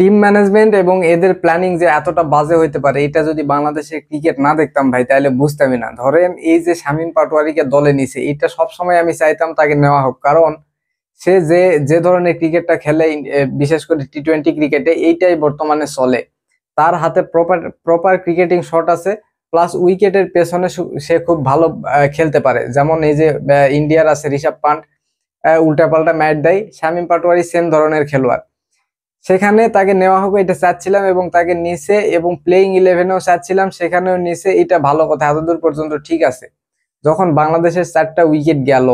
Team management এবং এদের planning যে এতটা বাজে হইতে পারে, এটা যদি বাংলাদেশে ক্রিকেট না দেখতাম ভাই তাহলে বুঝতামই না। ধরেন এই যে শামীম পাটোয়ারিকে দলে নিছে, এটা সবসময় আমি চাইতাম তাকে নেওয়া হোক, কারণ সে যে যে ধরনের ক্রিকেটটা খেলে, বিশেষ করে টি-20 ক্রিকেটে এইটাই বর্তমানে চলে। তার হাতে প্রপার প্রপার ক্রিকেটিং শট আছে, প্লাস উইকেটের পেছনে সে খুব ভালো খেলতে পারে। যেমন এই যে ইন্ডিয়ার আছে ঋষভ পান্ট, উল্টাপাল্টা ম্যাচ দেয়, শামীম পাটোয়ারি সেম ধরনের খেলোয়াড়। সেখানে তাকে নেওয়া হোক এটা চাচ্ছিলাম, এবং তাকে নিচে এবং প্লেইং 11-এও চাচ্ছিলাম, সেখানেও নিচে। এটা ভালো কথা, এতদূর পর্যন্ত ঠিক আছে। যখন বাংলাদেশের 4টা উইকেট গেল,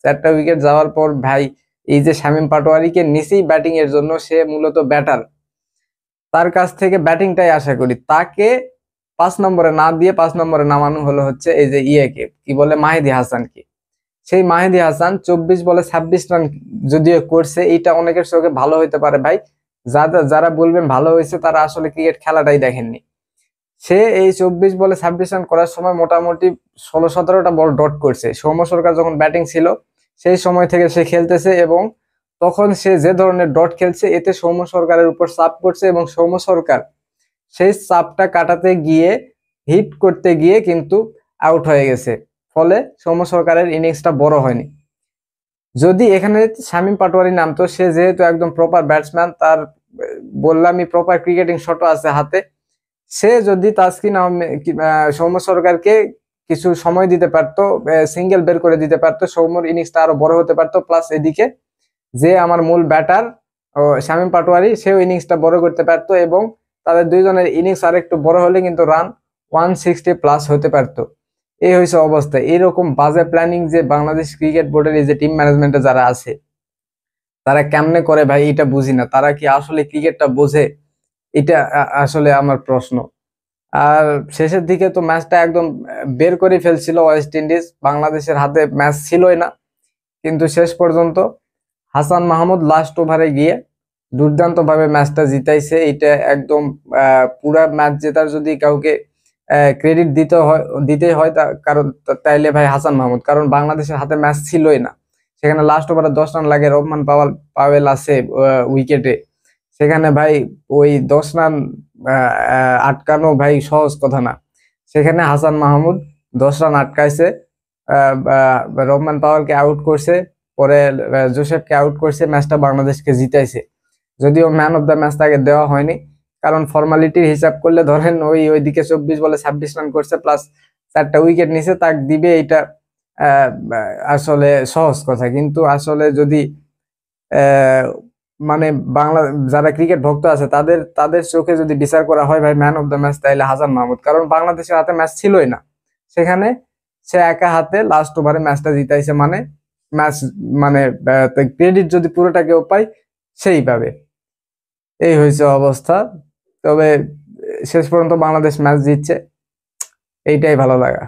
4টা উইকেট যাওয়ার পর ভাই এই যে শামীম পাটোয়ারিকে নিচেই ব্যাটিং এর জন্য, সে মূলত ব্যাটার, তার কাছ থেকে ব্যাটিংটাই আশা করি। তাকে 5 নম্বরে না দিয়ে 5 নম্বরে নামানো হলো হচ্ছে এই যে ইয়েকে কি বলে, মাহিদী হাসানকে। সেই মাহিদী হাসান 24 বলে 26 রান যদিও করছে, এটা অনেকের চোখে ভালো হইতে পারে ভাই। যারা বলবেন ভালো হয়েছে তারা আসলে ক্রিকেট খেলাটাই দেখেননি। সে এই 24 বলে 26 রান করার সময় মোটামুটি 16-17টা বল ডট করছে। সৌম্য সরকার যখন ব্যাটিং ছিল সেই সময় থেকে সে খেলতেছে, এবং তখন সে যে ধরনের ডট খেলছে এতে সৌম্য সরকারের উপর চাপ পড়ছে, এবং সৌম্য সরকার সেই চাপটা কাটাতে গিয়ে, হিট করতে গিয়ে কিন্তু আউট হয়ে গেছে। ফলে সৌম্য সরকারের ইনিংসটা বড় হয়নি। যদি এখানে শামীম পাটোয়ারি নামতো, সে যেহেতু একদম প্রপার ব্যাটসম্যান, তার বললামই প্রপার ক্রিকেটিং শটও আছে হাতে, সে যদি তাসকিন আহমেদ সৌম্য সরকারকে কিছু সময় দিতে পারতো, সিঙ্গেল বের করে দিতে পারতো, সৌম্যর ইনিংসটা আরো বড় হতে পারতো। প্লাস এদিকে যে আমার মূল ব্যাটার শামীম পাটোয়ারি, সেও ইনিংসটা বড় করতে পারতো, এবং তাদের দুইজনের ইনিংস আর একটু বড় হলে কিন্তু রান 160+ হতে পারতো। এই হয়েছে অবস্থা। এরকম বাজে প্ল্যানিং যে বাংলাদেশ ক্রিকেট বোর্ডের এই যে টিম ম্যানেজমেন্টে যারা আছে, তারা কেমনে করে ভাই এটা বুঝি না। তারা কি আসলে ক্রিকেটটা বোঝে? এটা আসলে আমার প্রশ্ন। আর শেষের দিকে তো ম্যাচটা একদম বের করে ফেলছিল ওয়েস্ট ইন্ডিজ, বাংলাদেশের হাতে ম্যাচ ছিলই না। কিন্তু শেষ পর্যন্ত হাসান মাহমুদ লাস্ট ওভারে গিয়ে দুর্দান্ত ভাবে ম্যাচটা জিতাইছে। এটা একদম পুরা ম্যাচ জেতার যদি কাউকে ক্রেডিট দিতে হয় কারণ তাইলে ভাই হাসান মাহমুদ, কারণ বাংলাদেশের হাতে ম্যাচ ছিলই না। সেখানে লাস্ট ওভারে 10 রান লাগে, রহমান পাওয়েল আছে উইকেটে। সেখানে ভাই ওই 10 রান আটকানো ভাই সহজ কথা না। সেখানে হাসান মাহমুদ 10 রান আটকাইছে, রহমান পাওয়ালকে আউট করছে, পরে জোসেফকে আউট করছে, ম্যাচটা বাংলাদেশকে জিতাইছে। যদিও ম্যান অফ দ্য ম্যাচ তাকে দেওয়া হয়নি, কারণ ফর্মালিটির হিসাব করলে ধরেন ওইদিকে 24 বলে 26 রান করছে, প্লাস 4টা উইকেট নিছে, তাকে দিবে এটা আসলে সহজ কথা। কিন্তু আসলে যদি মানে বাংলা যারা ক্রিকেট ভক্ত আছে তাদের তাদের চোখে যদি বিচার করা হয় ভাই ম্যান অফ দ্য ম্যাচ, তাইলে হাসান মাহমুদ, কারণ বাংলাদেশের হাতে ম্যাচ ছিলই না। সেখানে সে একা হাতে লাস্ট ওভারে ম্যাচটা জিতাইছে, মানে ম্যাচ মানে ক্রেডিট যদি পুরোটা কেউ পায় সেইভাবে। এই হয়েছে অবস্থা। তবে শেষ পর্যন্ত বাংলাদেশ ম্যাচ জিতছে, এইটাই ভালো লাগা।